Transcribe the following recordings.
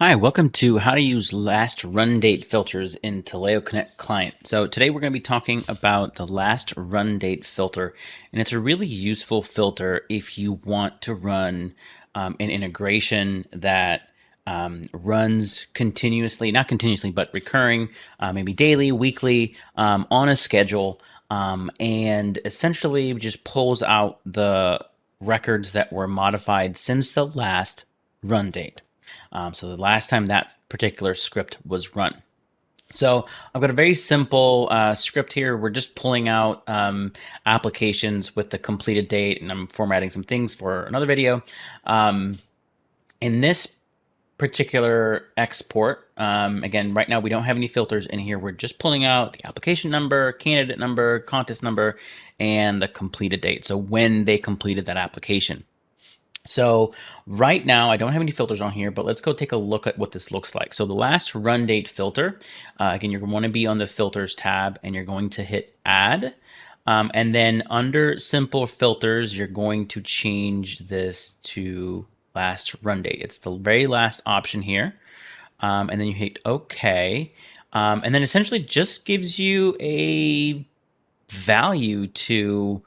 Hi, welcome to how to use last run date filters in Taleo Connect Client. So today we're going to be talking about the last run date filter, and it's a really useful filter if you want to run an integration that runs continuously, not continuously, but recurring, maybe daily, weekly, on a schedule, and essentially just pulls out the records that were modified since the last run date. So the last time that particular script was run. So I've got a very simple script here. We're just pulling out applications with the completed date, and I'm formatting some things for another video. In this particular export, again, right now we don't have any filters in here. We're just pulling out the application number, candidate number, contest number, and the completed date. So when they completed that application. So right now, I don't have any filters on here, but let's go take a look at what this looks like. So the last run date filter, again, you're going to want to be on the filters tab and you're going to hit add. And then under simple filters, you're going to change this to last run date. It's the very last option here. And then you hit OK. And then essentially just gives you a value to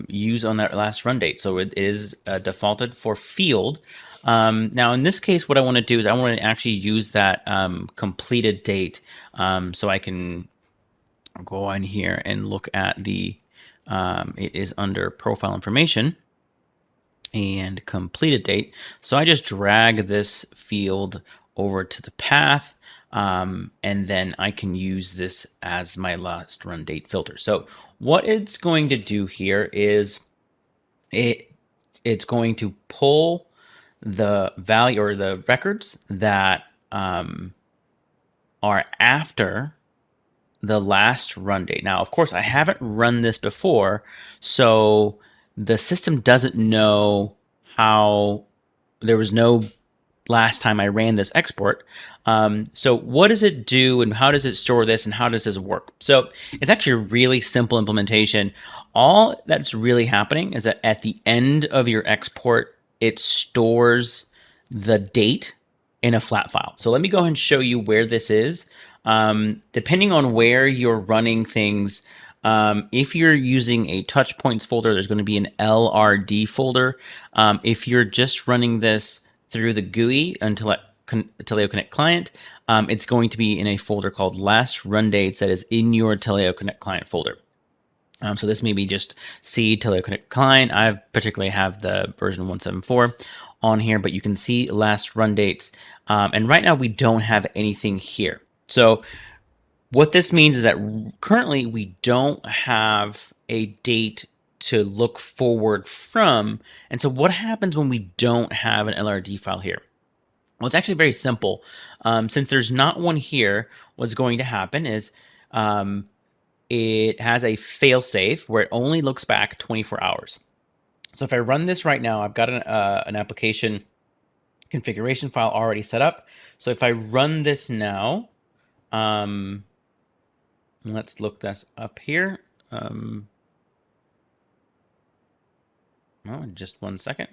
use on that last run date. So it is defaulted for field. Now, in this case, what I want to do is I want to actually use that completed date. So I can go on here and look at the, it is under profile information and completed date. So I just drag this field over to the path, and then I can use this as my last run date filter. So what it's going to do here is it's going to pull the value or the records that are after the last run date. Now, of course, I haven't run this before, so the system doesn't know how there was no last time I ran this export. So what does it do and how does it store this and how does this work? So it's actually a really simple implementation. All that's really happening is that at the end of your export, it stores the date in a flat file. So let me go ahead and show you where this is. Depending on where you're running things, if you're using a touch points folder, there's going to be an LRD folder. If you're just running this through the GUI until Taleo Connect client, it's going to be in a folder called last run dates that is in your Taleo Connect client folder. So this may be just C Taleo Connect client. I particularly have the version 174 on here, but you can see last run dates. And right now we don't have anything here. So what this means is that currently we don't have a date to look forward from. And so what happens when we don't have an LRD file here? Well, it's actually very simple. Since there's not one here, what's going to happen is it has a failsafe where it only looks back 24 hours. So if I run this right now, I've got an application configuration file already set up. So if I run this now, let's look this up here. Oh, just 1 second.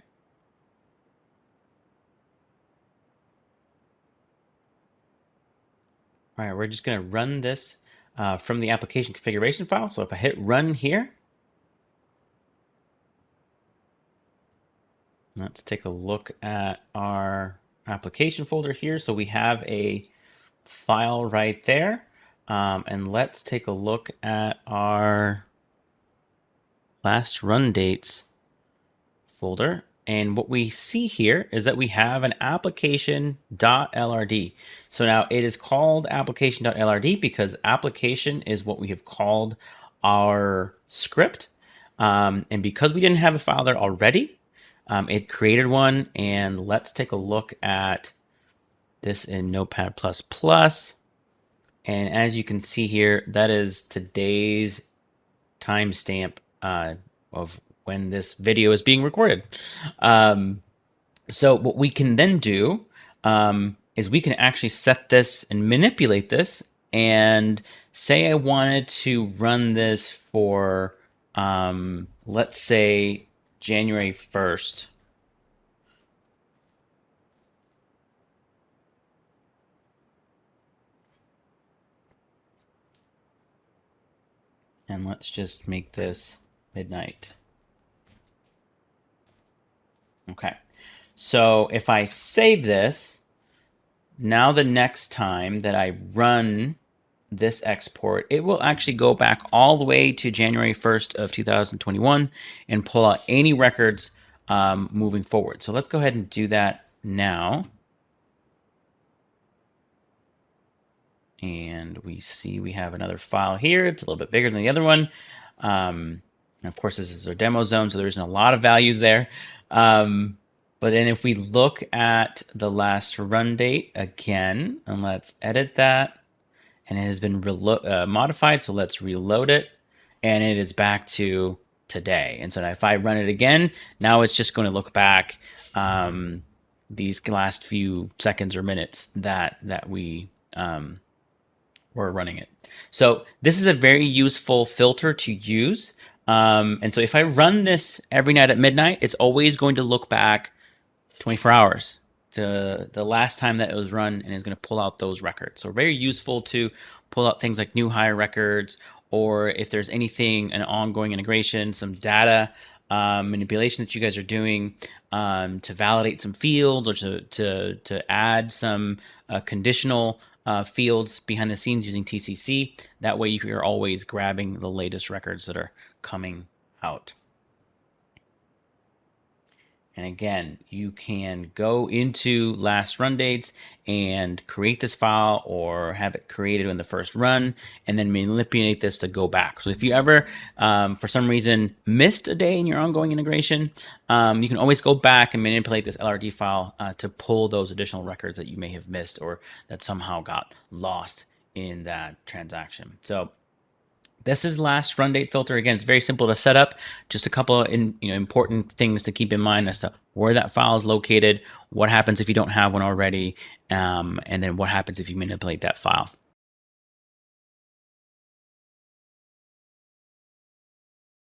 All right, we're just going to run this from the application configuration file. So if I hit run here, let's take a look at our application folder here. So we have a file right there. And let's take a look at our last run dates folder. And what we see here is that we have an application.lrd. So now it is called application.lrd because application is what we have called our script. And because we didn't have a file there already, it created one. And let's take a look at this in Notepad++. And as you can see here, that is today's timestamp of when this video is being recorded. So what we can then do is we can actually set this and manipulate this. And say I wanted to run this for, let's say, January 1st. And let's just make this midnight. Okay. So if I save this, now the next time that I run this export, it will actually go back all the way to January 1st of 2021 and pull out any records moving forward. So let's go ahead and do that now. And we see we have another file here. It's a little bit bigger than the other one. And of course, this is our demo zone, so there isn't a lot of values there. But then if we look at the last run date again, and let's edit that, and it has been modified, so let's reload it, and it is back to today. And so if I run it again, now it's just going to look back these last few seconds or minutes that we were running it. So this is a very useful filter to use. And so if I run this every night at midnight, it's always going to look back 24 hours to the last time that it was run, and is going to pull out those records. So very useful to pull out things like new hire records, or if there's anything, an ongoing integration, some data manipulation that you guys are doing to validate some fields, or to add some conditional fields behind the scenes using TCC. That way you're always grabbing the latest records that are coming out. And again, you can go into last run dates and create this file, or have it created in the first run, and then manipulate this to go back. So if you ever, for some reason, missed a day in your ongoing integration, you can always go back and manipulate this LRD file to pull those additional records that you may have missed, or that somehow got lost in that transaction. So this is last run date filter. Again, it's very simple to set up. Just a couple of important things to keep in mind as to where that file is located, what happens if you don't have one already, and then what happens if you manipulate that file.